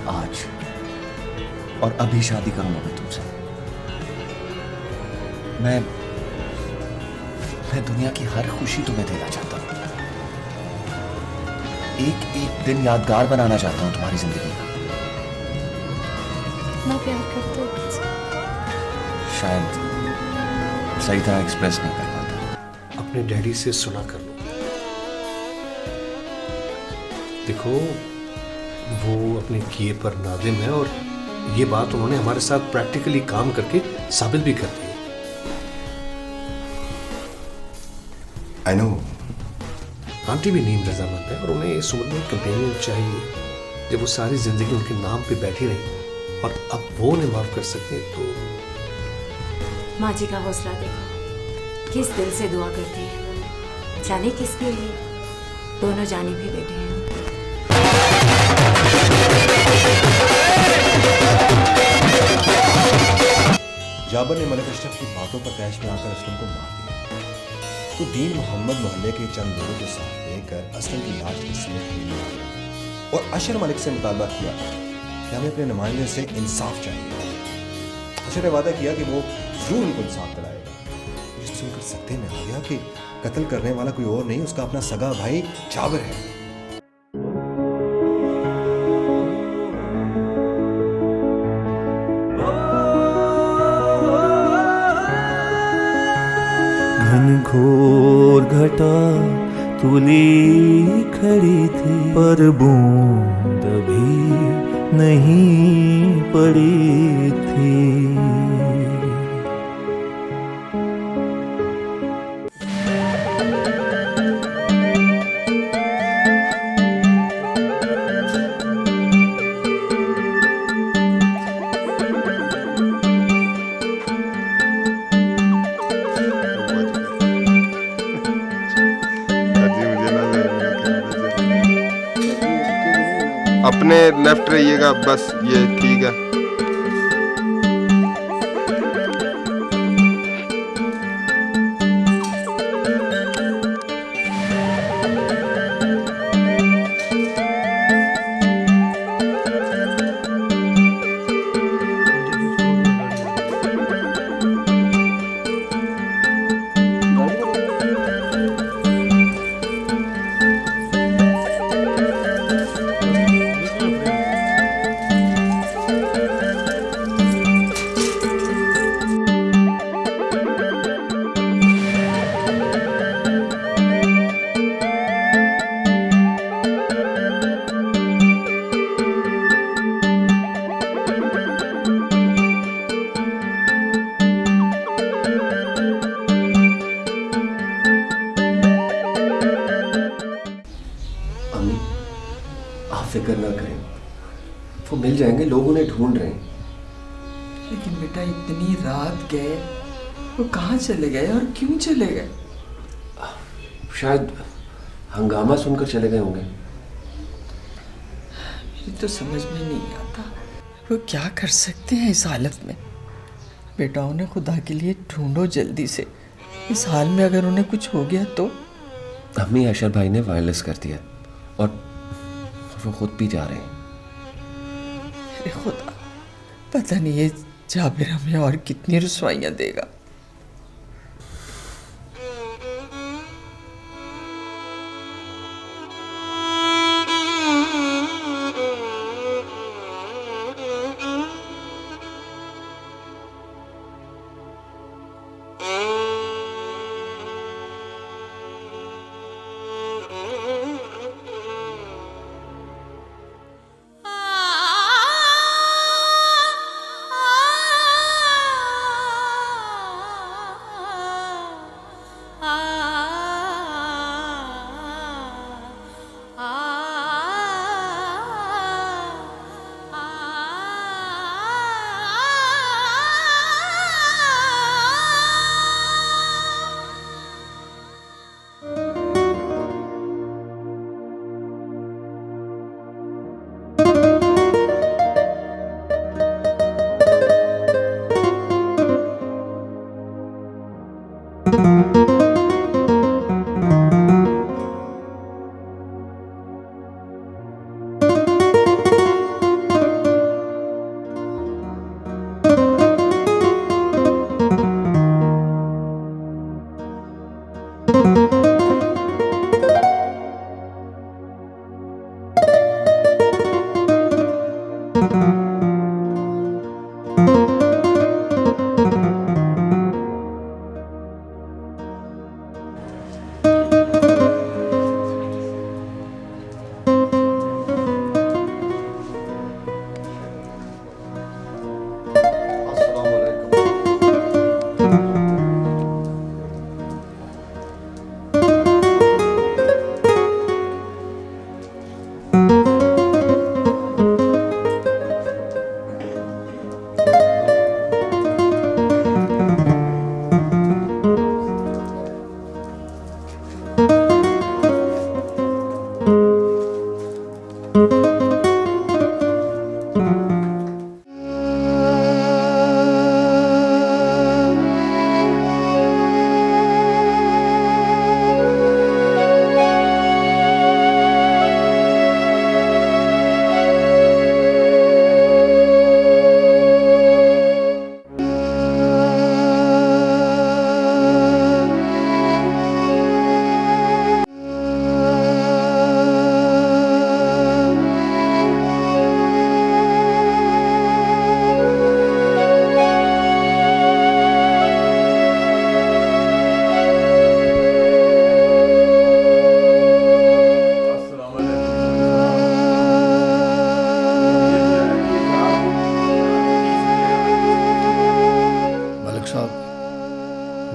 आज और अभी शादी करूंगा मैं तुमसे। मैं दुनिया की हर खुशी तुम्हें देना चाहता हूं। एक एक दिन यादगार बनाना चाहता हूं तुम्हारी जिंदगी का। इतना प्यार करते हो मुझसे? शायद सही तरह एक्सप्रेस नहीं कर पाता। अपने डैडी से सुना कर लो। देखो, वो अपने किए पर नादिम है और ये बात उन्होंने हमारे साथ प्रैक्टिकली काम करके साबित भी कर दी है। I know. आंटी भी नीम रजामंद है और उन्हें इस उम्र में कंपेनियन चाहिए। जब वो सारी जिंदगी उनके नाम पे बैठी रही और अब वो उन्हें माफ कर सके तो। माँ जी का हौसला देखो, किस दिल से दुआ करती है। जाने किसके लिए दोनों जाने भी बैठे हैं। जाबर ने मलिक अशरफ की बातों पर तैश में आकर असलम को मार दिया तो दीन मोहम्मद मोहल्ले के चंद लोगों के साथ लेकर असलम की लाश की समेत लेने आ गया और अशर मलिक से मुतालबा किया कि हमें अपने नुमाइंदे से इंसाफ चाहिए। अशर ने वादा किया कि वो जरूर उनको इंसाफ दिलाएगा। ये सुनकर सत्ते में आ गया कि कत्ल करने वाला कोई और नहीं, उसका अपना सगा भाई जाबर है। घनघोर घटा तुली खड़ी थी पर बूंद भी नहीं पड़ी थी। अपने लेफ्ट रहिएगा बस, ये ठीक है। फिक्र ना करें, वो मिल जाएंगे, लोग उन्हें ढूंढ रहे हैं। लेकिन बेटा इतनी रात गए, वो कहाँ चले गए और क्यों चले गए? शायद हंगामा सुनकर चले गए होंगे। मेरी तो समझ में नहीं आता वो क्या कर सकते हैं इस हालत में। बेटा उन्हें खुदा के लिए ढूंढो जल्दी से। इस हाल में अगर उन्हें कुछ हो गया तो। अम्मी अशर भाई ने वायरलेस कर दिया और वो खुद भी जा रहे हैं। अरे खुदा, पता नहीं ये जाबिर हमें और कितनी रुसवाइयां देगा।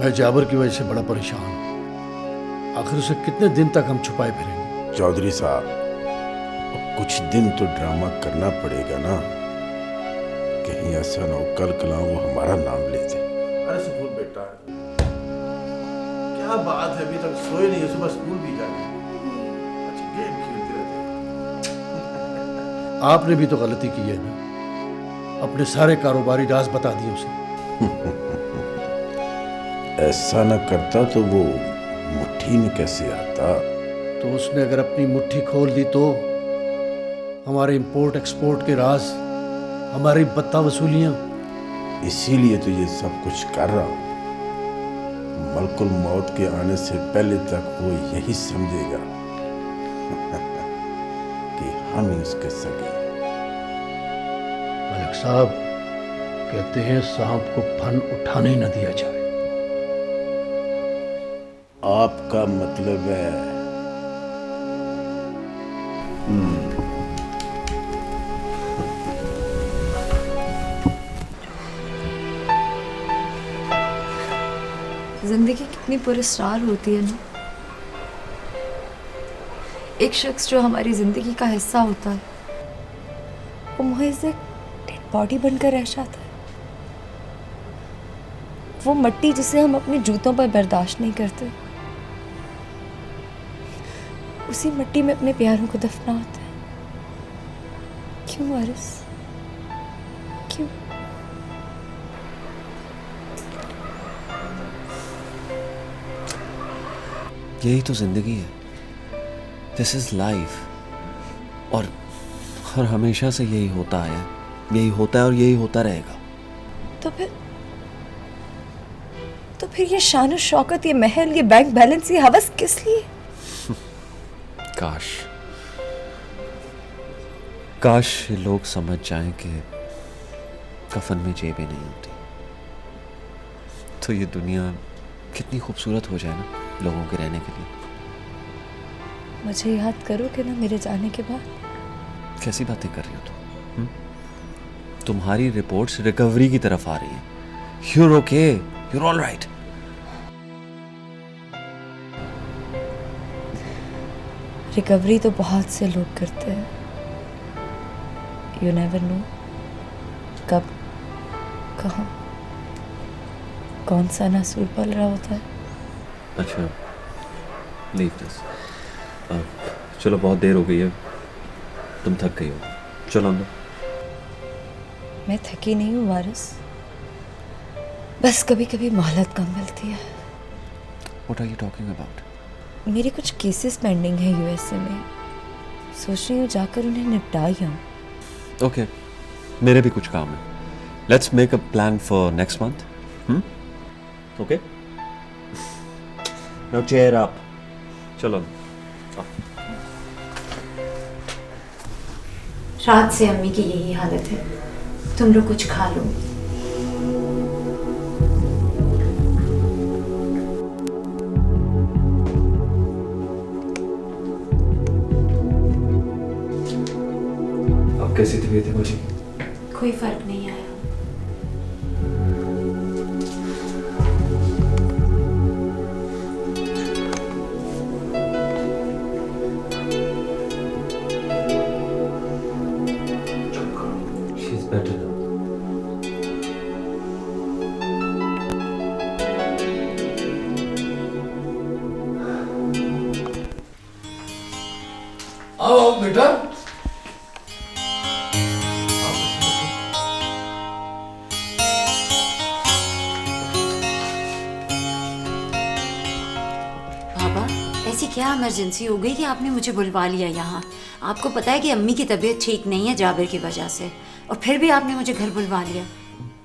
मैं जाबर की वजह से बड़ा परेशान हूँ। आखिर उसे कितने दिन तक हम छुपाए फिरेंगे? चौधरी साहब, कुछ दिन तो ड्रामा करना पड़ेगा ना, कहीं ऐसा ना हो कल कला वो हमारा नाम ले दे। अरे सुकून बेटा, क्या बात है, अभी तक सोए नहीं है, सुबह स्कूल भी जाना है। अच्छा गेम खेलते रहते। आपने भी तो गलती की है ना, अपने सारे कारोबारी राज बता दिए उसे। ऐसा न करता तो वो मुट्ठी में कैसे आता? तो उसने अगर अपनी मुट्ठी खोल दी तो हमारे इंपोर्ट एक्सपोर्ट के राज, हमारी बत्ता वसूलियां। इसीलिए तो ये सब कुछ कर रहा हूं। मलकुल मौत के आने से पहले तक वो यही समझेगा कि हम ही उसके सगे। मलिक साहब कहते हैं सांप को फन उठाने न दिया जाए। आपका मतलब है जिंदगी कितनी पुरस्कार होती है ना। एक शख्स जो हमारी जिंदगी का हिस्सा होता है वो महज एक डेड बॉडी बनकर रह जाता है। वो मिट्टी जिसे हम अपने जूतों पर बर्दाश्त नहीं करते, उसी मिट्टी में अपने प्यारों को दफनाते हैं। क्यों वारिस, क्यों? यही तो जिंदगी है, दिस इज लाइफ। और हमेशा से यही होता आया, यही होता है और यही होता रहेगा। तो फिर ये शान और शौकत, ये महल, ये बैंक बैलेंस, ये हवस किस लिए? काश ये लोग समझ जाएं कि कफन में जेबें नहीं होती, तो ये दुनिया कितनी खूबसूरत हो जाए ना लोगों के रहने के लिए। मुझे याद करोगे ना मेरे जाने के बाद? कैसी बातें कर रही हो तुम? तुम्हारी रिपोर्ट्स रिकवरी की तरफ आ रही हैं। You're okay, you're all right. Recovery तो बहुत से लोग करते हैं। You never know कब, कहाँ, कौन सा नासूर पल रहा होता है। अच्छा, लीव दिस। चलो बहुत देर हो गई है, तुम थक गई हो, चलो अंदर। मैं थकी नहीं हूँ वारिस, बस कभी कभी मोहलत कम मिलती है। What are you talking about? मेरे कुछ केसेस पेंडिंग है यूएसए में, सोच रही हूँ जाकर उन्हें निपटा ही आऊँ। ओके, मेरे भी कुछ काम है। Let's make a plan for next month. Okay, now cheer up, चलो। रात से अम्मी की यही हालत है, तुम लोग कुछ खा लो। अब कैसी तबीयत है मुझे? कोई फर्क नहीं आया। She's better now. आओ बेटा। बाबा, ऐसी क्या इमरजेंसी हो गई कि आपने मुझे बुलवा लिया यहाँ? आपको पता है कि अम्मी की तबीयत ठीक नहीं है जाबिर की वजह से, और फिर भी आपने मुझे घर बुलवा लिया।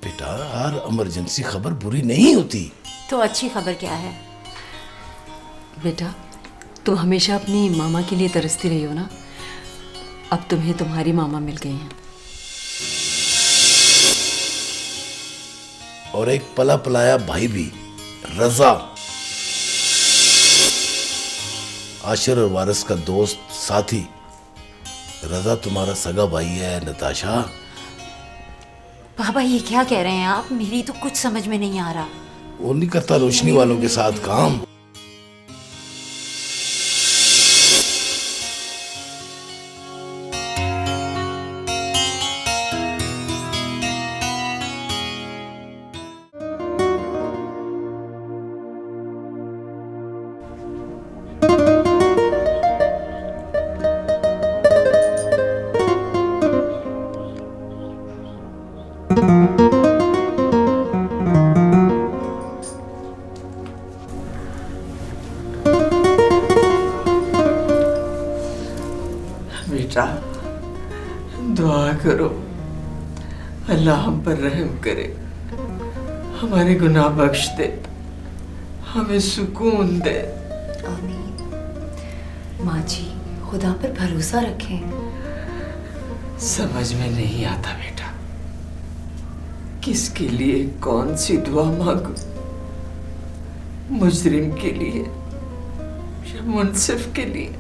बेटा, हर इमरजेंसी खबर बुरी नहीं होती। तो अच्छी खबर क्या है? बेटा, तुम हमेशा अपनी मामा के लिए तरसती रही हो ना, अब तुम्हें तुम्हारी मामा मिल गई हैं। और एक पला पलाया भाई भी, रजा। आशिर और वारिस का दोस्त साथी। रजा तुम्हारा सगा भाई है नताशा। बाबा, ये क्या कह रहे हैं आप? मेरी तो कुछ समझ में नहीं आ रहा। वो नहीं करता रोशनी वालों के साथ काम। बेटा दुआ करो, अल्लाह हम पर रहम करे, हमारे गुनाह बख्श दे, हमें सुकून दे। आमीन। माँ जी खुदा पर भरोसा रखें। समझ में नहीं आता बेटा, किसके लिए कौन सी दुआ मांगू, मुजरिम के लिए या मुनसिफ के लिए।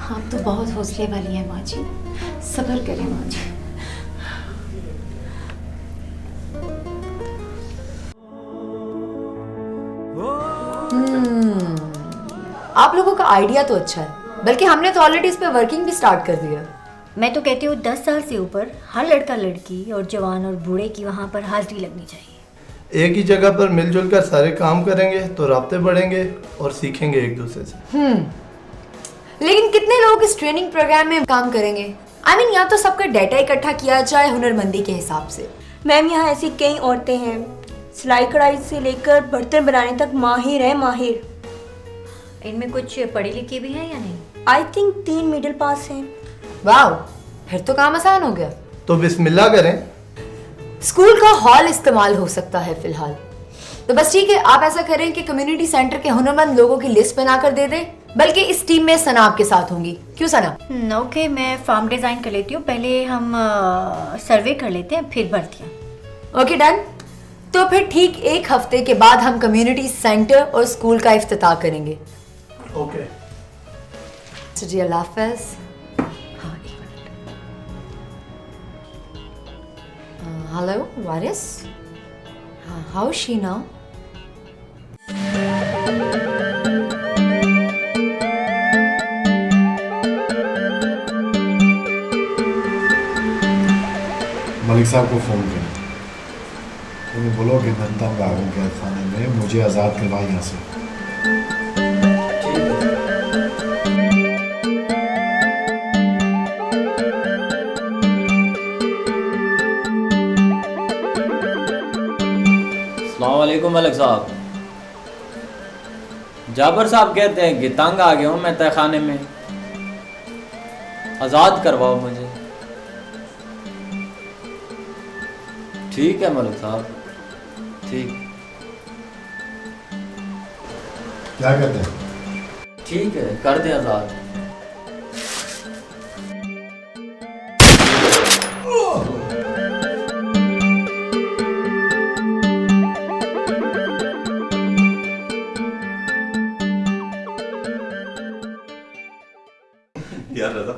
आप तो बहुत हौसले वाली हैं माँ जी, सब्र करें माँ जी। आप लोगों का आइडिया तो अच्छा है, बल्कि हमने तो ऑलरेडी इस पे वर्किंग भी स्टार्ट कर दिया। मैं तो कहती हूँ 10 साल से ऊपर हर लड़का लड़की और जवान और बूढ़े की वहाँ पर हाजिरी लगनी चाहिए। एक ही जगह पर मिलजुल कर सारे काम करेंगे तो राब्ते बढ़ेंगे और सीखेंगे एक दूसरे से। लेकिन कितने लोग इस ट्रेनिंग प्रोग्राम में काम करेंगे? I mean, यहाँ तो सबका डाटा इकट्ठा किया जाए हुनरमंदी के हिसाब से। मैम यहाँ ऐसी कई औरतें हैं, सिलाई कढ़ाई से लेकर बर्तन बनाने तक माहिर है, माहिर। इनमें कुछ पढ़ी लिखी भी है या नहीं? आई थिंक 3 मिडिल पास हैं। वाह, फिर तो काम आसान हो गया। तो बिस्मिल्लाह करें। स्कूल का हॉल इस्तेमाल हो सकता है फिलहाल, तो बस ठीक है, आप ऐसा करें कि कम्युनिटी सेंटर के हुनरमंद लोगों की लिस्ट बनाकर दे दें, बल्कि इस टीम में सना आपके साथ होंगी। क्यों सना? ओके, मैं फॉर्म डिजाइन कर लेती हूँ, पहले हम सर्वे कर लेते हैं फिर भर्तियाँ। Okay done. तो फिर ठीक 1 हफ्ते के बाद हम कम्युनिटी सेंटर और स्कूल का इफ्तिताह करेंगे। ओके जी, अल्लाह हाफ़िज़। हाँ, 1 minute. Hello Waris, how is she now? Malik साहब को फ़ोन करें, उन्हें बोलो कि मैं तंग आ गया कैद खाने में, मुझे आज़ाद करवाए यहाँ से। अस्सलामुअलैकुम मलिक साहब। जाबर साहब कहते हैं कि तंग आ गया हूँ मैं तहखाने में, आज़ाद करवाओ मुझे। ठीक है मलिक साहब, ठीक। क्या कहते हैं? ठीक है, कर दे आज़ाद। यार रजा,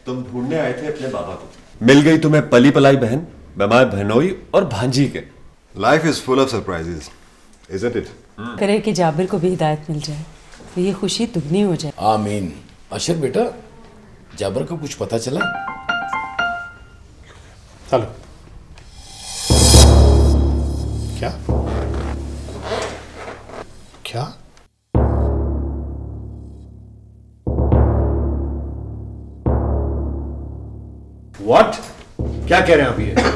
तुम ढूंढने आए थे अपने बाबा को, मिल गई तुम्हें पली पलाई बहन, बीमार बहनोई और भांजी के। Life is full of surprises, isn't it? करे कि जाबिर को भी हिदायत मिल जाए तो ये खुशी दुगनी हो जाए। आमीन। अशर बेटा, जाबर का कुछ पता चला? चलो। क्या क्या? व्हाट? क्या कह रहे हैं आप ये?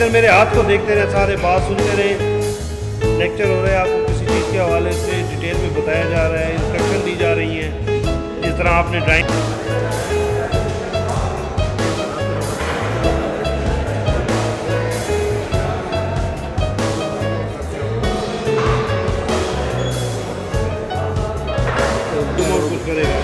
इधर मेरे हाथ को देखते रहे, सारे बात सुनते रहे। लेक्चर हो रहे हैं, आपको किसी चीज़ के हवाले से डिटेल में बताया जा रहा है, इंस्ट्रक्शन दी जा रही हैं, जिस तरह आपने ड्राइंग तुम और कुछ करेगा।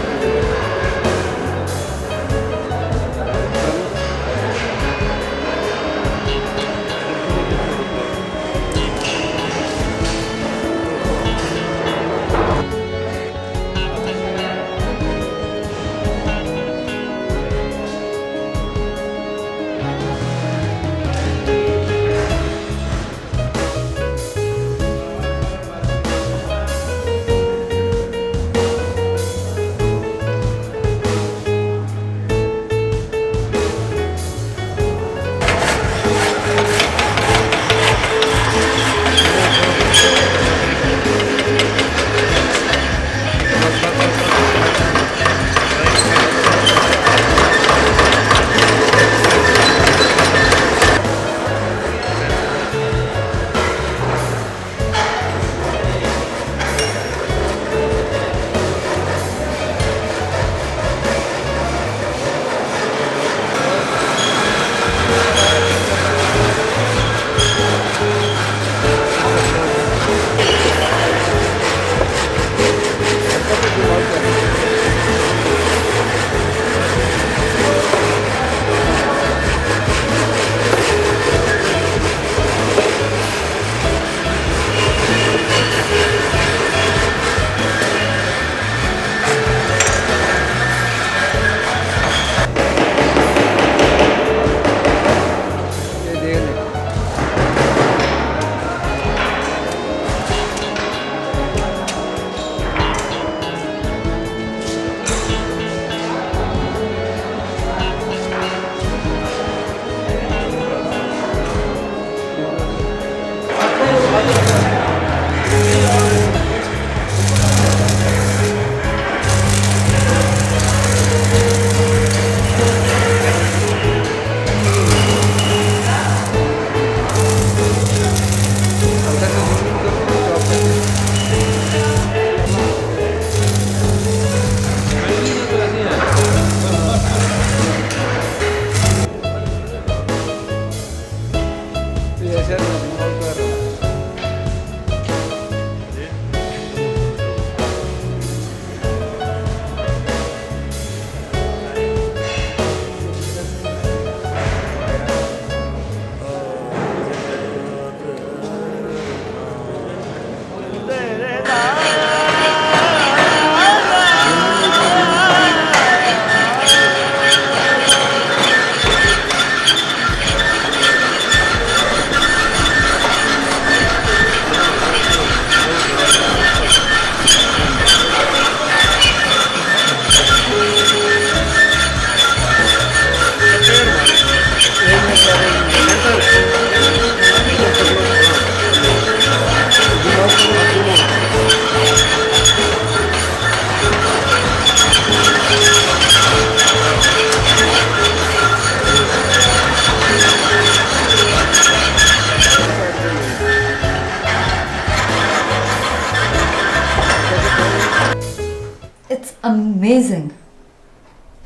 अमेजिंग।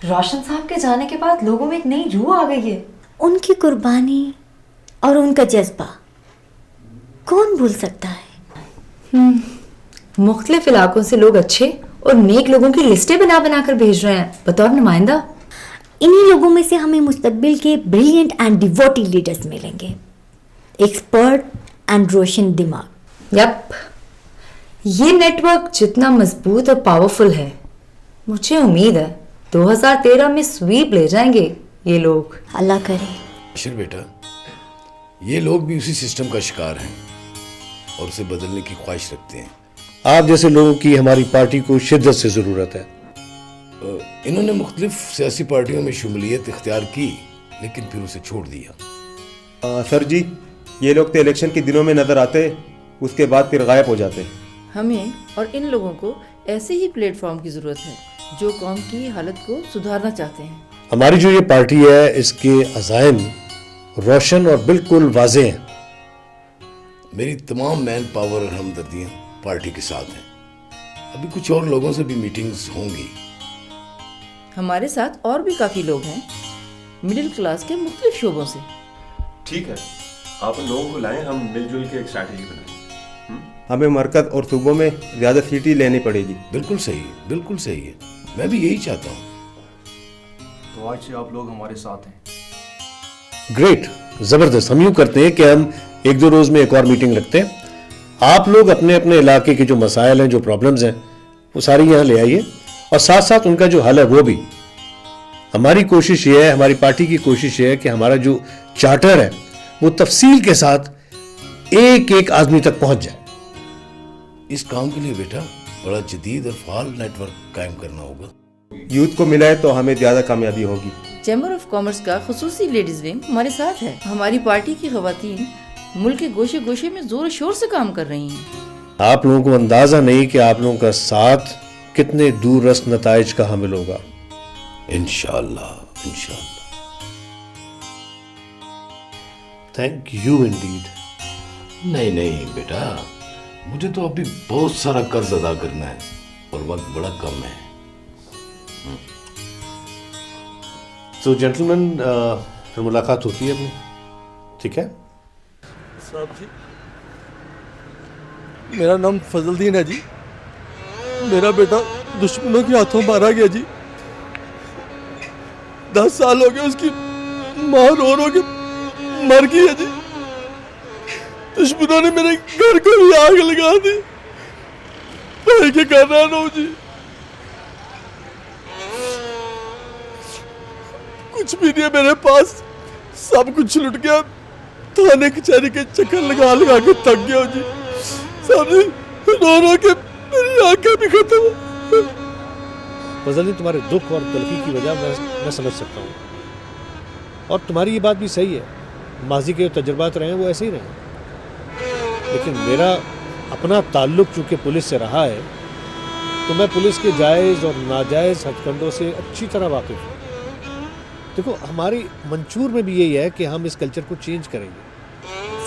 रोशन साहब के जाने के बाद लोगों में एक नई रूह आ गई है। उनकी कुर्बानी और उनका जज्बा कौन भूल सकता है। मुख्तलिफ इलाकों से लोग अच्छे और नेक लोगों की लिस्टें बना बना कर भेज रहे हैं बतौर नुमाइंदा। इन्हीं लोगों में से हमें मुस्तकबिल के ब्रिलियंट एंड डिवोटेड लीडर्स मिलेंगे, एक्सपर्ट एंड रोशन दिमाग। यप, ये नेटवर्क जितना मजबूत और पावरफुल है, मुझे उम्मीद है 2013 में स्वीप ले जाएंगे ये लोग। अल्लाह करे। अशर बेटा, ये लोग भी उसी सिस्टम का शिकार हैं और उसे बदलने की ख्वाहिश रखते हैं। आप जैसे लोगों की हमारी पार्टी को शिद्दत से ज़रूरत है। इन्होंने मुख्तलिफ सियासी पार्टियों में शुमूलियत इख्तियार की, लेकिन फिर उसे छोड़ दिया। सर जी, ये लोग तो इलेक्शन के दिनों में नजर आते, उसके बाद फिर गायब हो जाते। हमें और इन लोगों को ऐसे ही प्लेटफॉर्म की ज़रूरत है जो कौम की हालत को सुधारना चाहते हैं। हमारी जो ये पार्टी है, इसके अज़ाइम रोशन और बिल्कुल वाजे हैं। मेरी तमाम मैन पावर और हमदर्दियां पार्टी के साथ हैं। अभी कुछ और लोगों से भी मीटिंग्स होंगी। हमारे साथ और भी काफी लोग हैं, मिडिल क्लास के मुख्तलिफ शोबों से। ठीक है, आप उन लोगों को लाएं, हम मिलजुल के एक स्ट्रैटेजी बनाएं। हमें मरकज और सूबों में ज़्यादा सीटें लेनी पड़ेगी। बिल्कुल सही, बिल्कुल सही है, मैं भी यही चाहता हूँ। तो आज से आप लोग हमारे साथ हैं। ग्रेट, जबरदस्त। हम यूं करते हैं कि हम एक दो रोज में एक और मीटिंग रखते हैं। आप लोग अपने अपने इलाके के जो मसाइल हैं, जो प्रॉब्लम्स हैं, वो सारी यहाँ ले आइए और साथ साथ उनका जो हल है वो भी। हमारी कोशिश ये है, हमारी पार्टी की कोशिश ये है कि हमारा जो चार्टर है वो तफसील के साथ एक एक आदमी तक पहुंच जाए। इस काम के लिए बेटा बड़ा जदीद और फाल नेटवर्क कायम करना होगा। यूथ को मिला है तो हमें ज़्यादा कामयाबी होगी। चैम्बर ऑफ कॉमर्स का खुसूसी लेडीज विंग हमारे साथ है। हमारी पार्टी की खवातीन मुल्क के गोशे गोशे में जोर शोर से काम कर रही हैं। आप लोगों को अंदाजा नहीं कि आप लोगों का साथ कितने दूर रस नताइज का हामिल होगा। इंशाअल्लाह, इंशाअल्लाह। Thank you Indeed. नहीं नहीं बेटा, मुझे तो अभी बहुत सारा कर्ज अदा करना है और वक्त बड़ा कम है। तो जेंटलमैन, फिर मुलाकात होती है अपनी, ठीक है? साहब जी, मेरा नाम फजलदीन है जी। मेरा बेटा दुश्मनों के हाथों मारा गया जी। 10 साल हो गए, उसकी माँ रो रो के मर गई है जी। दुश्मनों ने मेरे घर को भी आग लगा दी। भाई के कर रहा हूँ जी, कुछ भी नहीं है मेरे पास, सब कुछ लुट गया। थाने कचहरी के चक्कर लगा लगा के थक गया हूँ जी। सामने रो रो के मेरी आंखें भी खत्म हो। फजल, तुम्हारे दुख और तलखी की वजह मैं समझ सकता हूँ, और तुम्हारी ये बात भी सही है। माजी के जो तजुर्बात रहे हैं वो ऐसे ही रहे, लेकिन मेरा अपना ताल्लुक चूँकि पुलिस से रहा है, तो मैं पुलिस के जायज़ और नाजायज़ हथकंडों से अच्छी तरह वाकिफ़ हूँ। देखो, हमारी मंशूर में भी यही है कि हम इस कल्चर को चेंज करेंगे।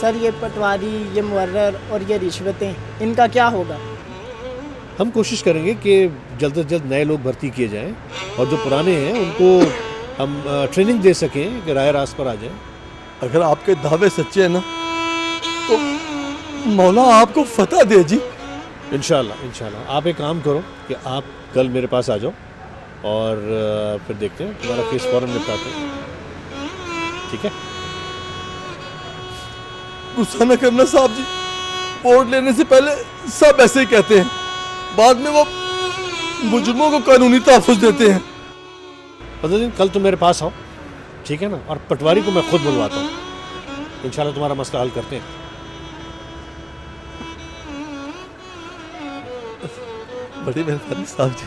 सर, ये पटवारी, ये मुअर्रर और ये रिश्वतें, इनका क्या होगा? हम कोशिश करेंगे कि जल्द से जल्द नए लोग भर्ती किए जाएं और जो पुराने हैं उनको हम ट्रेनिंग दे सकें कि राय रास्त पर आ जाएं। अगर आपके दावे सच्चे हैं ना, तो मौला आपको फतह दे जी। इंशाल्लाह, इंशाल्लाह। आप एक काम करो कि आप कल मेरे पास आ जाओ और फिर देखते हैं, तुम्हारा केस फौरन निपटाते हैं, ठीक है? गुस्सा न करना साहब जी, वोट लेने से पहले सब ऐसे ही कहते हैं, बाद में वो मुजरिमों को कानूनी तहफ़्फ़ुज़ देते हैं। फजल, कल तुम मेरे पास आओ, ठीक है ना? और पटवारी को मैं खुद बुलवाता हूँ, इंशाल्लाह तुम्हारा मसला हल करते हैं। बड़ी मेहरबानी साहब जी।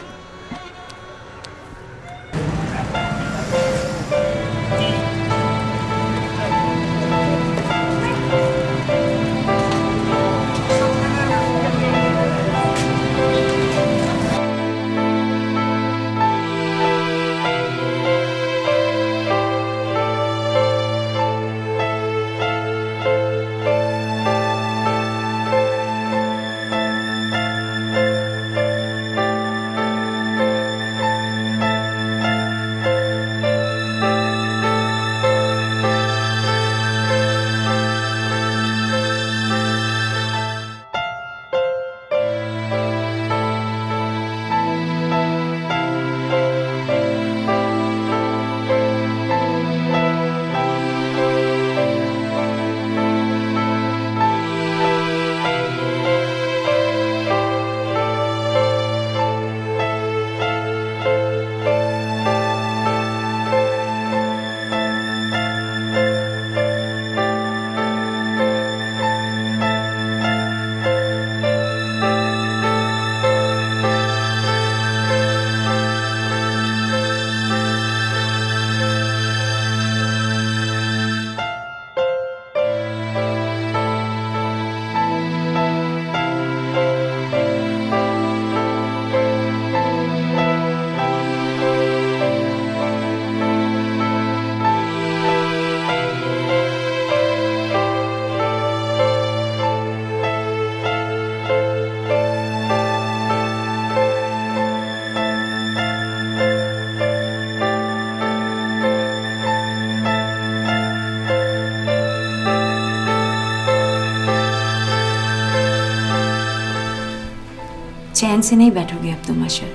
चैन से नहीं बैठोगे अब तुम अशर।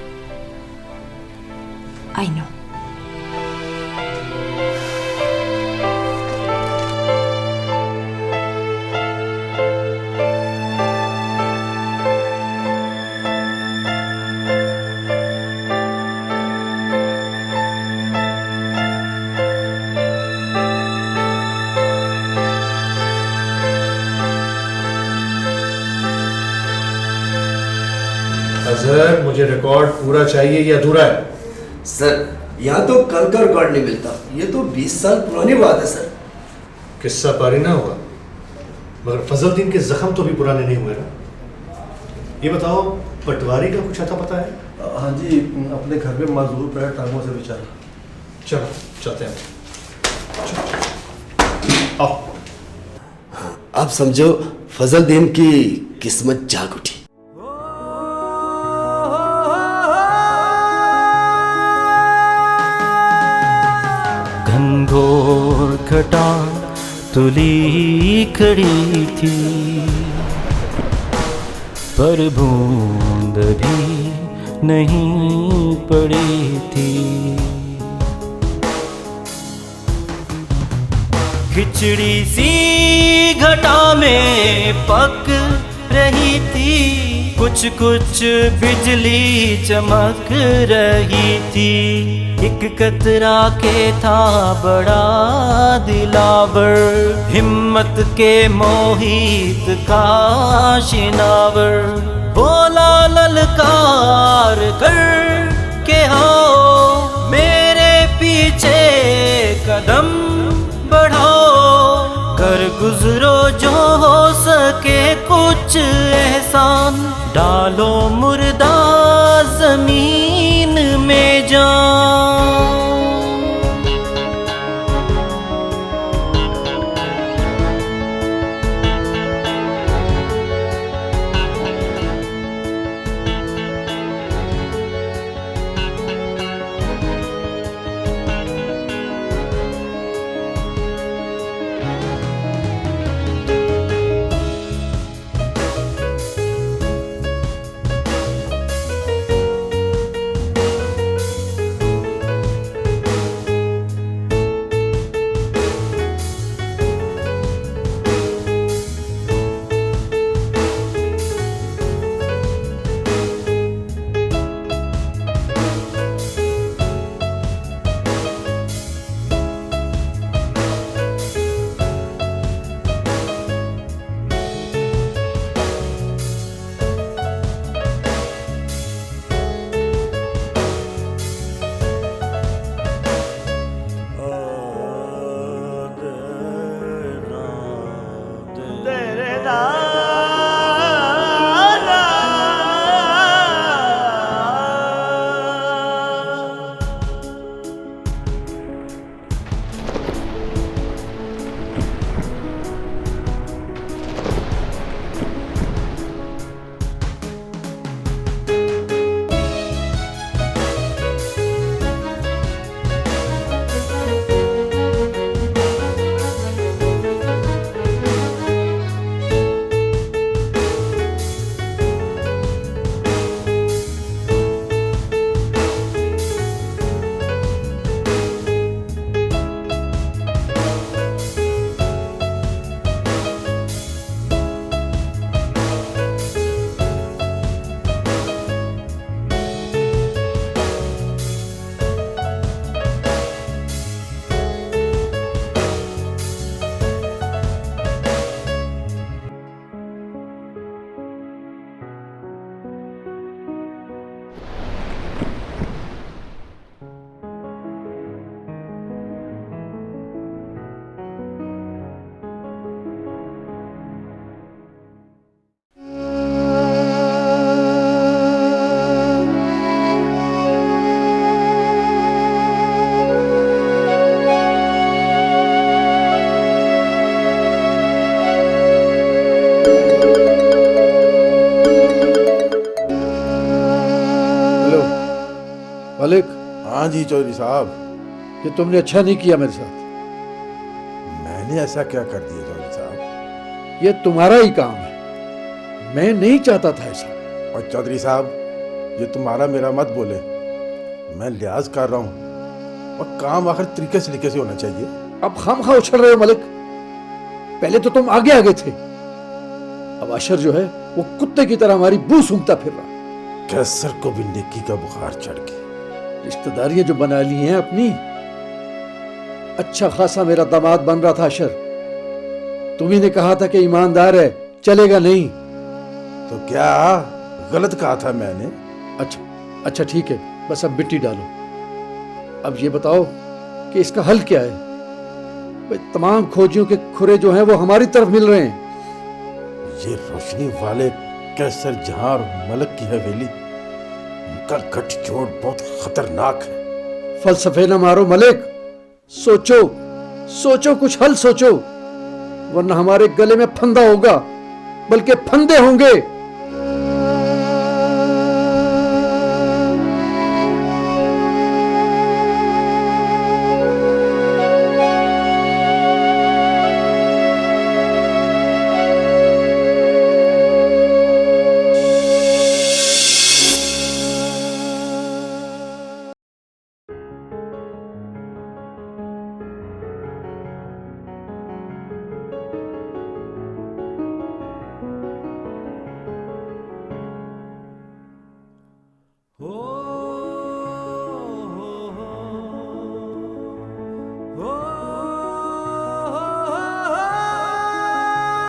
I know. अजहर, मुझे रिकॉर्ड पूरा चाहिए या अधूरा है? सर यहाँ तो कल का रिकॉर्ड नहीं मिलता, ये तो 20 साल पुरानी बात है सर। किस्सा पारी ना होगा, मगर फजलुद्दीन के जख्म तो भी पुराने नहीं हुए ना। ये बताओ, पटवारी का कुछ आता पता है? हाँ जी, अपने घर में मजदूर पड़ा, टांगों से बेचारा। चलो चलते हैं। आओ। आप समझो फजलुद्दीन की किस्मत जाग उठी। घनघोर घटा तुली खड़ी थी, पर बूंद भी नहीं पड़ी थी। खिचड़ी सी घटा में पक रही थी, कुछ कुछ बिजली चमक रही थी। एक कतरा के था बड़ा दिलावर, हिम्मत के मोहित का शिनावर। बोला ललकार कर के आओ, मेरे पीछे कदम बढ़ाओ, कर गुजरो जो हो सके कुछ एहसान, डालो मुर्दा जमीन में जान। मालिक। हाँ जी चौधरी साहब। कि तुमने अच्छा नहीं किया मेरे साथ। मैंने ऐसा क्या कर दिया चौधरी साहब? ये तुम्हारा ही काम है, मैं नहीं चाहता था ऐसा। और चौधरी साहब, ये तुम्हारा मेरा मत बोले, मैं लिहाज कर रहा हूँ और काम आखिर तरीके सलीके से होना चाहिए। अब खामखा उछल रहे हो मलिक, पहले तो तुम आगे आगे थे, अब अशर जो है वो कुत्ते की तरह हमारी बू सूंघता फिर रहा। कैसर को भी नेकी का बुखार चढ़ गया। रिश्तेदारियां जो बना ली हैं अपनी, अच्छा खासा मेरा दामाद बन रहा था अशर, तुम्ही ने कहा था कि ईमानदार है, चलेगा नहीं। तो क्या गलत कहा था मैंने? अच्छा ठीक है, बस अब मिट्टी डालो। अब ये बताओ कि इसका हल क्या है? भाई तमाम खोजियों के खुरे जो हैं वो हमारी तरफ मिल रहे हैं। ये रोशनी वाले कैसर जहां और मलक की हवेली, उनका गठजोड़ बहुत खतरनाक है। फलसफे न मारो मलिक, सोचो कुछ हल सोचो, वरना हमारे गले में फंदा होगा, बल्कि फंदे होंगे।